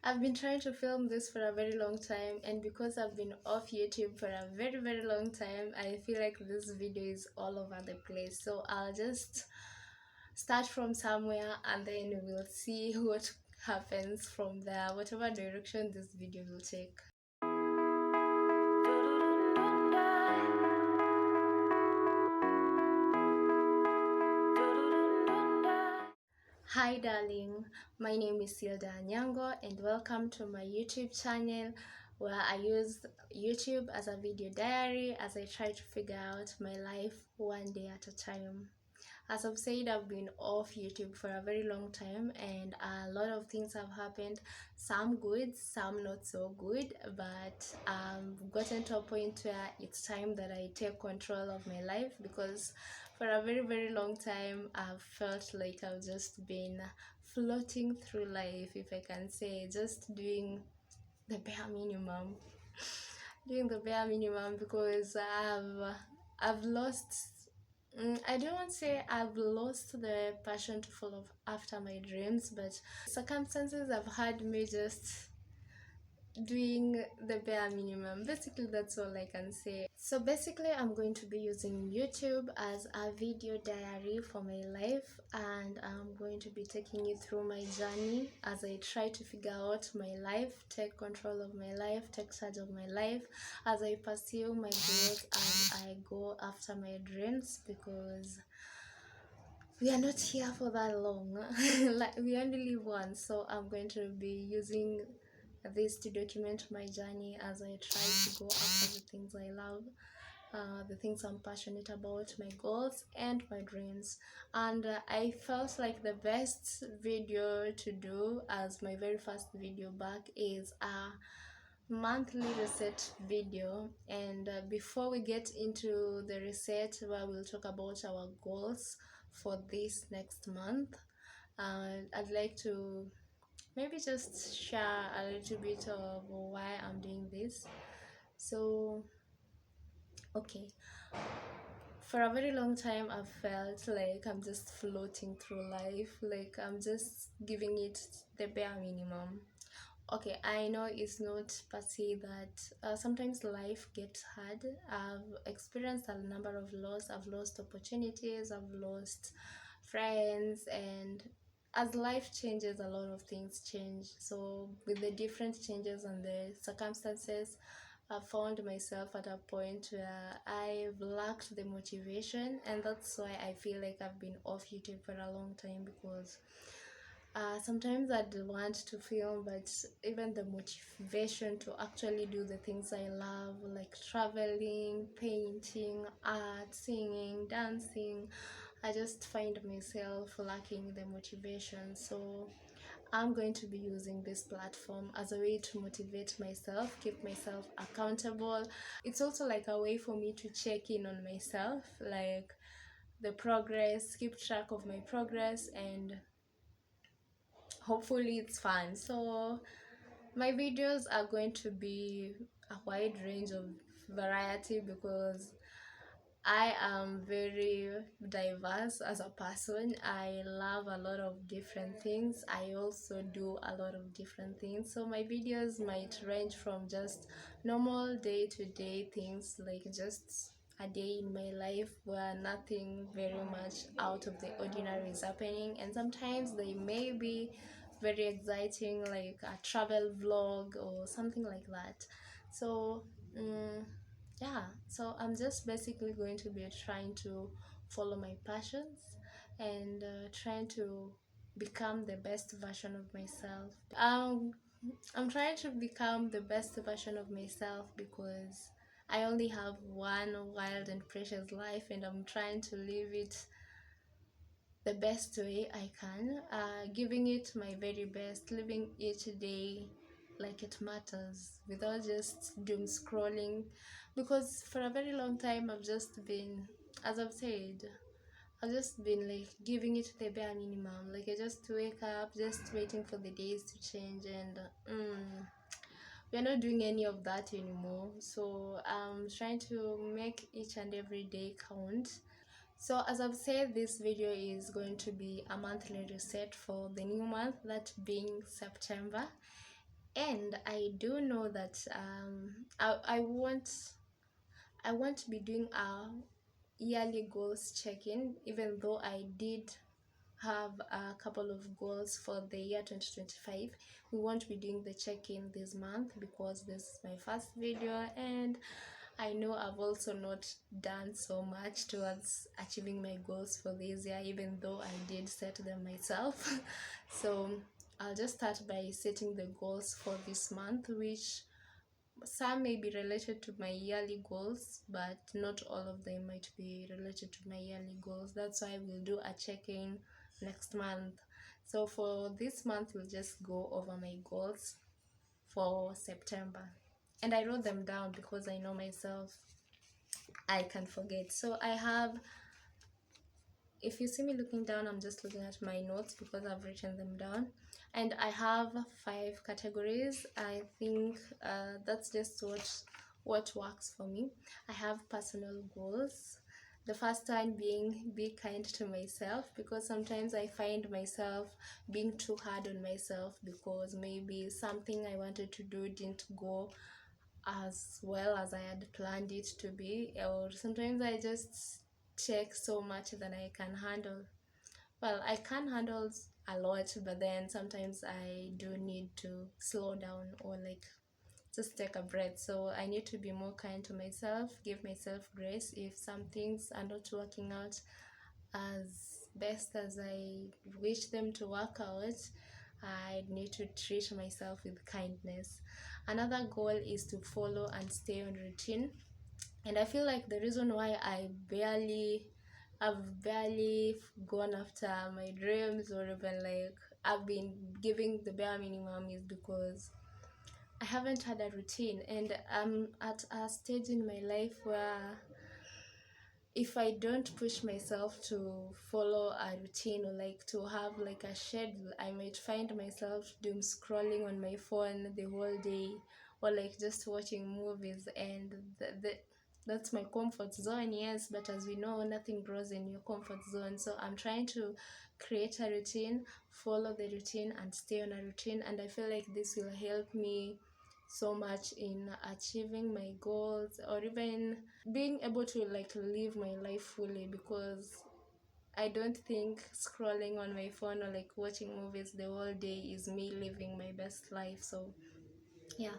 I've been trying to film this for a very long time, and because I've been off YouTube for a very long time, I feel like this video is all over the place. So I'll just start from somewhere and then we'll see what happens from there, whatever direction this video will take. Hi darling, my name is Hildah Anyango and welcome to my YouTube channel where I use YouTube as a video diary as I try to figure out my life one day at a time. As I've said, I've been off YouTube for a very long time and a lot of things have happened, some good, some not so good, but I've gotten to a point where it's time that I take control of my life, because for a very long time I've felt like I've just been floating through life, if I can say, just doing the bare minimum. Doing the bare minimum because I've lost, I don't want to say I've lost the passion to follow after my dreams, but circumstances have had me just doing the bare minimum. Basically, that's all I can say. So basically, I'm going to be using YouTube as a video diary for my life, and I'm going to be taking you through my journey as I try to figure out my life, take control of my life, take charge of my life, as I pursue my goals, as I go after my dreams, because we are not here for that long. Like, we only live once, so I'm going to be using this to document my journey as I try to go after the things I love, the things I'm passionate about, my goals and my dreams. And I felt like the best video to do as my very first video back is a monthly reset video. And before we get into the reset where we'll talk about our goals for this next month, I'd like to maybe just share a little bit of why I'm doing this. So okay, for a very long time I've felt like I'm just floating through life, like I'm just giving it the bare minimum. Okay, I know it's not per se that sometimes life gets hard. I've experienced a number of loss. I've lost opportunities, I've lost friends, and as life changes, a lot of things change. So with the different changes and the circumstances, I found myself at a point where I've lacked the motivation, and that's why I feel like I've been off YouTube for a long time, because sometimes I'd want to film, but even the motivation to actually do the things I love, like traveling, painting, art, singing, dancing, I just find myself lacking the motivation. So I'm going to be using this platform as a way to motivate myself, keep myself accountable. It's also like a way for me to check in on myself, like the progress, keep track of my progress, and hopefully it's fun. So my videos are going to be a wide range of variety, because I am very diverse as a person. I love a lot of different things. I also do a lot of different things. So my videos might range from just normal day-to-day things, like just a day in my life where nothing very much out of the ordinary is happening, and sometimes they may be very exciting, like a travel vlog or something like that. So yeah, so I'm just basically going to be trying to follow my passions and trying to become the best version of myself. I'm trying to become the best version of myself because I only have one wild and precious life, and I'm trying to live it the best way I can, giving it my very best, living each day like it matters without just doom scrolling, because for a very long time I've just been, as I've said, I've just been like giving it the bare minimum. Like I just wake up, just waiting for the days to change, and we're not doing any of that anymore. So I'm trying to make each and every day count. So as I've said, this video is going to be a monthly reset for the new month, that being September. And I do know that I want to be doing a yearly goals check-in, even though I did have a couple of goals for the year 2025. We won't be doing the check-in this month because this is my first video, and I know I've also not done so much towards achieving my goals for this year, even though I did set them myself. So I'll just start by setting the goals for this month, which some may be related to my yearly goals, but not all of them might be related to my yearly goals. That's why we'll do a check-in next month. So for this month, we'll just go over my goals for September. And I wrote them down because I know myself, I can forget. So I have, if you see me looking down, I'm just looking at my notes because I've written them down. And I have 5 categories. I think that's just what works for me. I have personal goals. The first one being be kind to myself, because sometimes I find myself being too hard on myself because maybe something I wanted to do didn't go as well as I had planned it to be, or sometimes I just take so much than I can handle. Well, I can handle a lot, but then sometimes I do need to slow down or like just take a breath. So I need to be more kind to myself, give myself grace if some things are not working out as best as I wish them to work out. I need to treat myself with kindness. Another goal is to follow and stay on routine. And I feel like the reason why I've barely gone after my dreams, or even like I've been giving the bare minimum, is because I haven't had a routine, and I'm at a stage in my life where if I don't push myself to follow a routine or like to have like a schedule, I might find myself doom scrolling on my phone the whole day, or like just watching movies, and that's my comfort zone. Yes, but as we know, nothing grows in your comfort zone. So I'm trying to create a routine, follow the routine, and stay on a routine, and I feel like this will help me so much in achieving my goals, or even being able to like live my life fully, because I don't think scrolling on my phone or like watching movies the whole day is me living my best life. So yeah.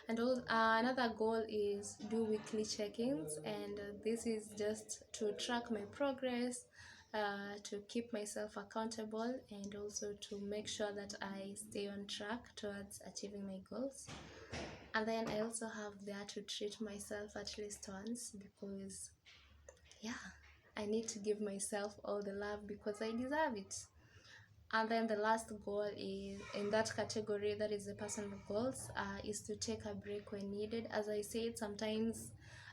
And another goal is do weekly check-ins, and this is just to track my progress, to keep myself accountable, and also to make sure that I stay on track towards achieving my goals. And then I also have there to treat myself at least once, because yeah, I need to give myself all the love because I deserve it. And then the last goal is in that category, that is the personal goals, is to take a break when needed. As I said, sometimes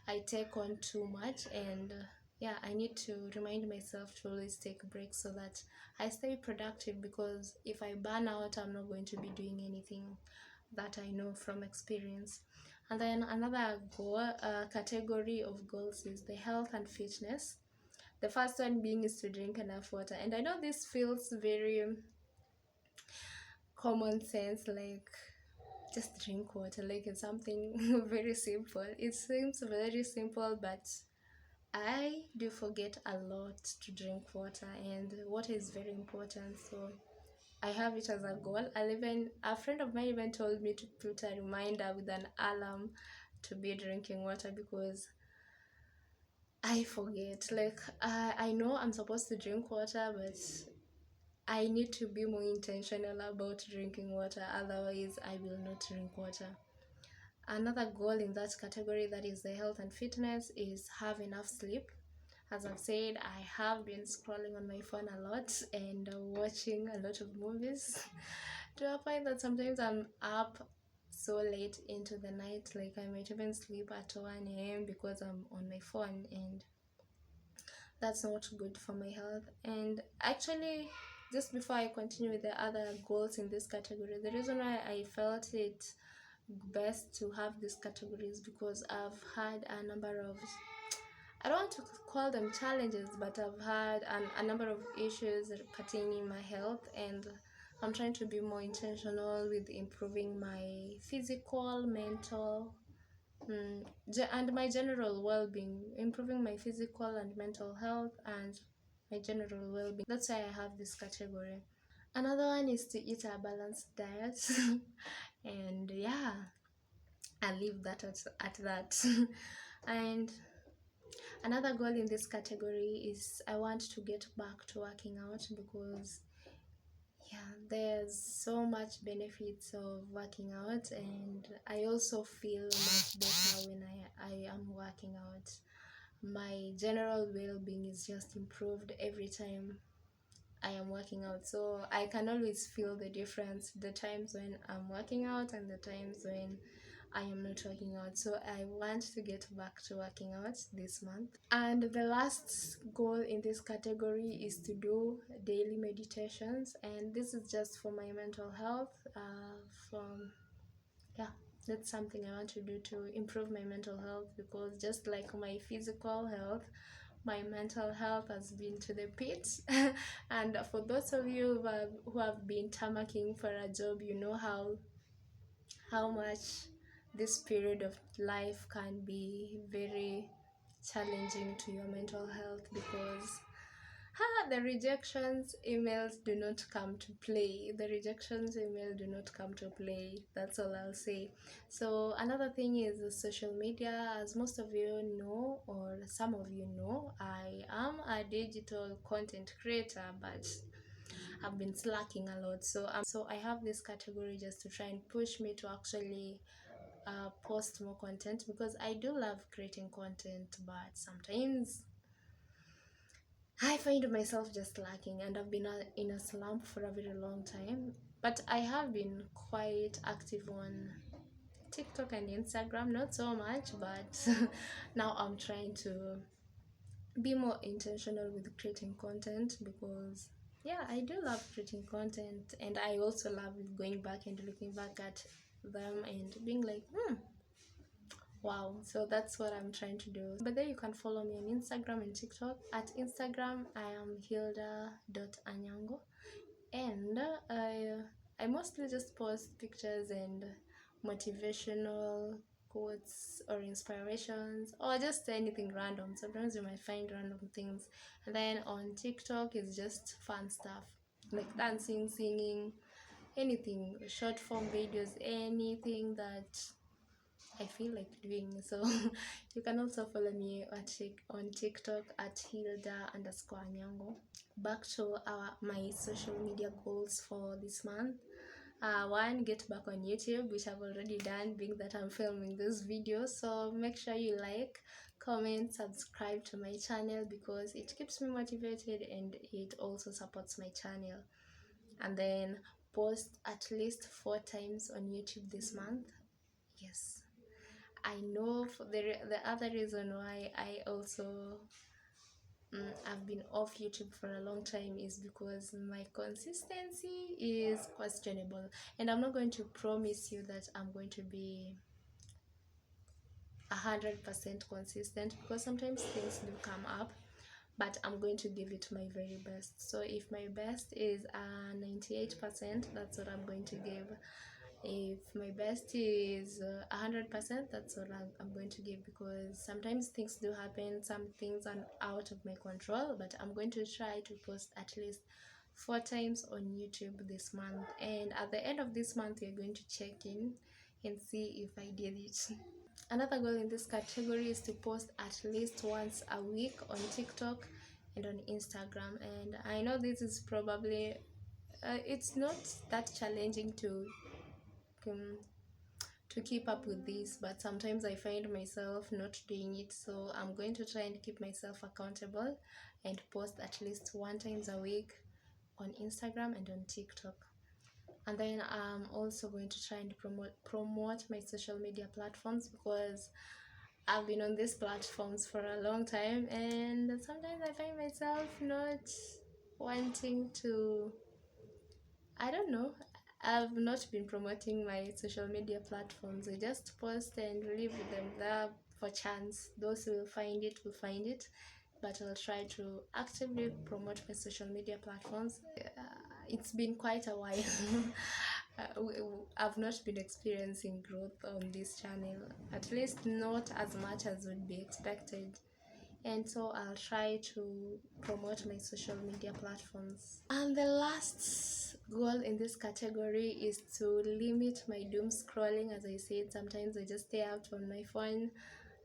I take on too much, and yeah, I need to remind myself to always take breaks so that I stay productive, because if I burn out, I'm not going to be doing anything. That I know from experience. And then another goal category of goals is the health and fitness. The first one being is to drink enough water, and I know this feels very common sense, like just drink water, like it's something very simple. It seems very simple, but I do forget a lot to drink water, and water is very important. So I have it as a goal. A friend of mine even told me to put a reminder with an alarm to be drinking water, because I forget. Like I know I'm supposed to drink water, but I need to be more intentional about drinking water. Otherwise, I will not drink water. Another goal in that category, that is the health and fitness, is have enough sleep. As I've said, I have been scrolling on my phone a lot and watching a lot of movies to a point that sometimes I'm up so late into the night, like I might even sleep at 1 a.m. because I'm on my phone, and that's not good for my health. And actually, just before I continue with the other goals in this category, the reason why I felt it best to have these categories, because I've had a number of, I don't want to call them challenges, but I've had a number of issues pertaining my health, and I'm trying to be more intentional with improving my physical, mental, and my general well-being, improving my physical and mental health and my general well-being. That's why I have this category. Another one is to eat a balanced diet. And yeah, I leave that at that. And another goal in this category is I want to get back to working out, because yeah, there's so much benefits of working out, and I also feel much better when I am working out. My general well-being is just improved every time I am working out, so I can always feel the difference, the times when I'm working out and the times when I am not working out. So I want to get back to working out this month. And the last goal in this category is to do daily meditations, and this is just for my mental health. From Yeah, that's something I want to do to improve my mental health, because just like my physical health, my mental health has been to the pit. And for those of you who have been tamaking for a job, you know how much this period of life can be very challenging to your mental health, because the rejections emails do not come to play. The rejections email do not come to play. That's all I'll say. So another thing is the social media. As most of you know, or some of you know, I am a digital content creator, but I've been slacking a lot. So I have this category just to try and push me to actually post more content, because I do love creating content, but sometimes I find myself just lacking, and I've been in a slump for a very long time. But I have been quite active on TikTok and Instagram, not so much, but now I'm trying to be more intentional with creating content, because yeah, I do love creating content, and I also love going back and looking back at them and being like, wow. So that's what I'm trying to do. But then you can follow me on Instagram and TikTok. At Instagram I am Hildah.Anyango, and I mostly just post pictures and motivational quotes or inspirations, or just anything random. Sometimes you might find random things. And then on TikTok is just fun stuff like dancing, singing, anything, short form videos, anything that I feel like doing. So you can also follow me on TikTok at Hildah_Anyango. Back to my social media goals for this month. One, get back on YouTube, which I've already done, being that I'm filming this video. So make sure you like, comment, subscribe to my channel, because it keeps me motivated and it also supports my channel. And then post at least 4 times on YouTube this month. Yes, I know for the other reason why I also I've been off YouTube for a long time is because my consistency is questionable, and I'm not going to promise you that I'm going to be 100% consistent, because sometimes things do come up, but I'm going to give it my very best. So if my best is 98%, that's what I'm going to give. If my best is 100%, that's what I'm going to give, because sometimes things do happen, some things are out of my control, but I'm going to try to post at least 4 times on YouTube this month, and at the end of this month we're going to check in and see if I did it. Another goal in this category is to post at least once a week on TikTok and on Instagram, and I know this is probably it's not that challenging um, to keep up with this, but sometimes I find myself not doing it. So I'm going to try and keep myself accountable and post at least 1 times a week on Instagram and on TikTok. And then I'm also going to try and promote my social media platforms, because I've been on these platforms for a long time, and sometimes I find myself not wanting to, I don't know. I've not been promoting my social media platforms. I just post and leave them there for chance. Those who will find it will find it, but I'll try to actively promote my social media platforms. it's been quite a while. I've not been experiencing growth on this channel, at least not as much as would be expected. And so I'll try to promote my social media platforms. And the last goal in this category is to limit my doom scrolling. As I said, sometimes I just stay out on my phone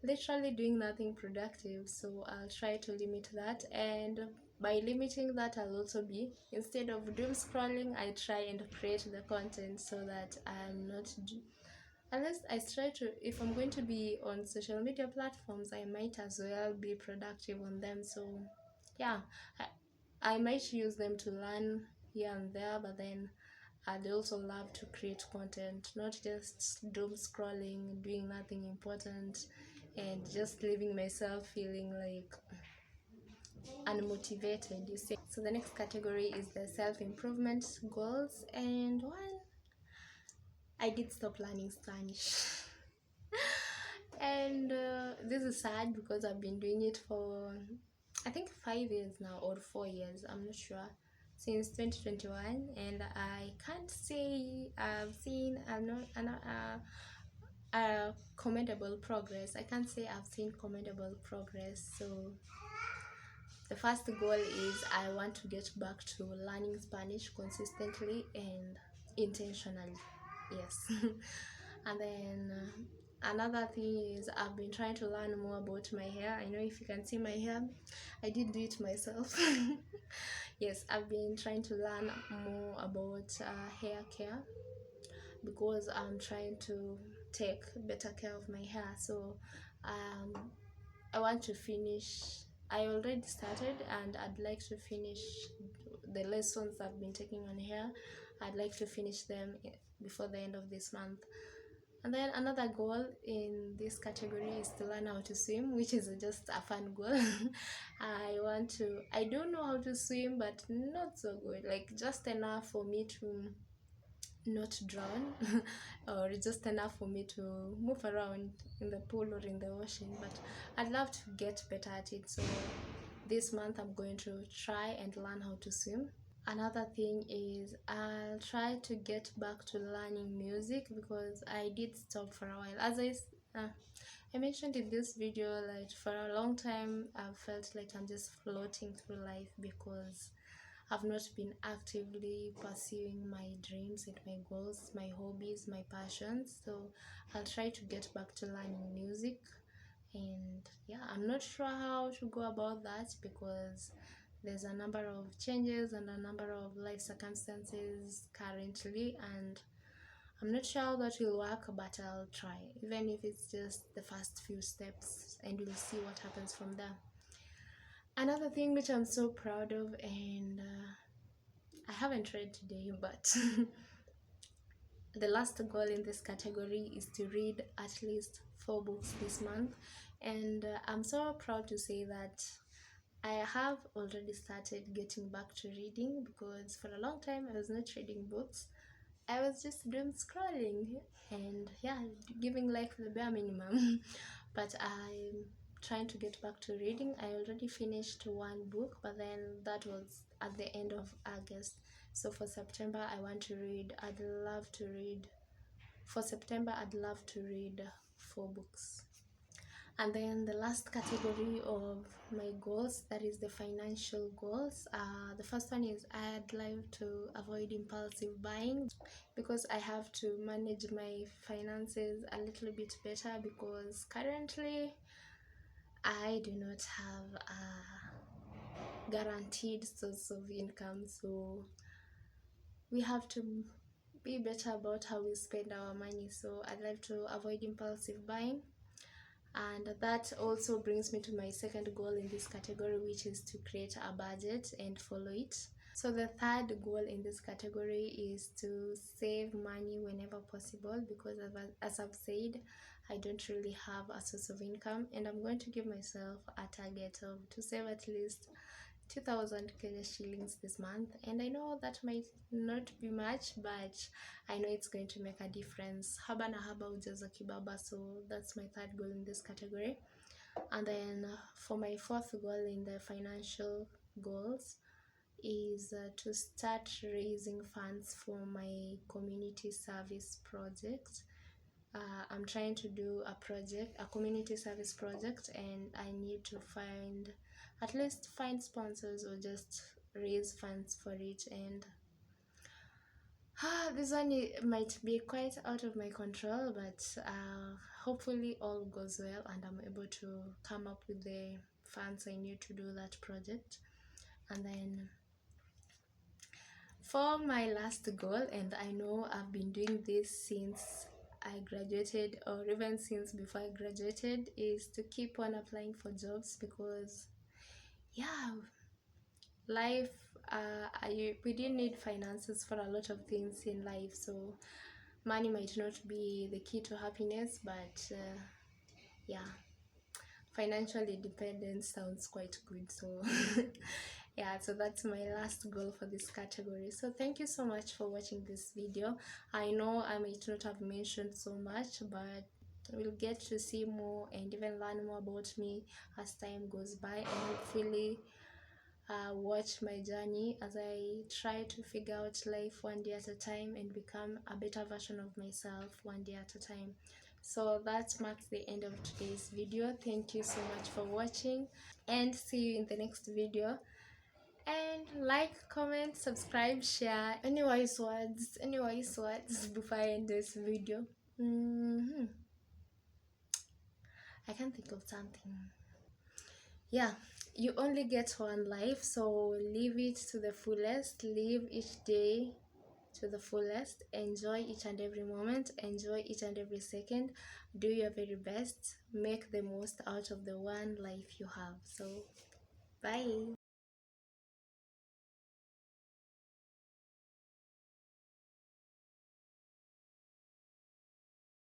literally doing nothing productive, so I'll try to limit that. And by limiting that, I'll also be, instead of doom scrolling, I try and create the content so that I'm not unless I try to, if I'm going to be on social media platforms, I might as well be productive on them. So yeah, I might use them to learn here and there, but then I'd also love to create content, not just doom scrolling, doing nothing important, and just leaving myself feeling like unmotivated, you see. So the next category is the self-improvement goals, and one, I did stop learning Spanish. And this is sad because I've been doing it for, I think, 5 years now, or 4 years, I'm not sure, since 2021, and I can't say I've seen commendable progress. I can't say I've seen commendable progress. So the first goal is I want to get back to learning Spanish consistently and intentionally. Yes. And then another thing is I've been trying to learn more about my hair. I know if you can see my hair, I did do it myself. Yes, I've been trying to learn more about hair care, because I'm trying to take better care of my hair. So I want to finish, I already started, and I'd like to finish the lessons I've been taking on hair. I'd like to finish them before the end of this month. And then another goal in this category is to learn how to swim, which is just a fun goal. I don't know how to swim, but not so good, like just enough for me to not drown, or just enough for me to move around in the pool or in the ocean. But I'd love to get better at it, so this month I'm going to try and learn how to swim. Another thing is I'll try to get back to learning music, because I did stop for a while. As I mentioned in this video, like for a long time I've felt like I'm just floating through life because I've not been actively pursuing my dreams and my goals, my hobbies, my passions. So I'll try to get back to learning music. And yeah, I'm not sure how to go about that, because there's a number of changes and a number of life circumstances currently, and I'm not sure how that will work, but I'll try, even if it's just the first few steps, and we'll see what happens from there. Another thing which I'm so proud of, and I haven't read today, but the last goal in this category is to read at least 4 books this month. And I'm so proud to say that I have already started getting back to reading, because for a long time I was not reading books. I was just doom scrolling and yeah, giving life the bare minimum. But I'm trying to get back to reading. I already finished 1 book, but then that was at the end of August. So for September I want to read, for September I'd love to read 4 books. And then the last category of my goals, that is the financial goals. The first one is I'd like to avoid impulsive buying, because I have to manage my finances a little bit better, because currently I do not have a guaranteed source of income. So we have to be better about how we spend our money. So I'd like to avoid impulsive buying. And that also brings me to my second goal in this category, which is to create a budget and follow it. So the third goal in this category is to save money whenever possible, because as I've said, I don't really have a source of income, and I'm going to give myself a target of to save at least 2,000 Kenya shillings this month. And I know that might not be much, but I know it's going to make a difference. Haba na haba ujaza kibaba. So that's my third goal in this category. And then for my fourth goal in the financial goals is to start raising funds for my community service project. I'm trying to do a community service project, and I need to at least find sponsors or just raise funds for it. And this one might be quite out of my control, but hopefully all goes well and I'm able to come up with the funds I need to do that project. And then for my last goal, and I know I've been doing this since I graduated, or even since before I graduated, is to keep on applying for jobs, because yeah, life, we do need finances for a lot of things in life. So money might not be the key to happiness, but yeah, financial independence sounds quite good. So yeah, so that's my last goal for this category. So thank you so much for watching this video. I know I might not have mentioned so much, but we'll get to see more and even learn more about me as time goes by, and hopefully watch my journey as I try to figure out life one day at a time and become a better version of myself one day at a time. So that marks the end of today's video. Thank you so much for watching, and see you in the next video. And like, comment, subscribe, share. Any wise words before I end this video? I can't think of something. Yeah, you only get one life, so live it to the fullest. Live each day to the fullest. Enjoy each and every moment, enjoy each and every second. Do your very best, make the most out of the one life you have. So bye.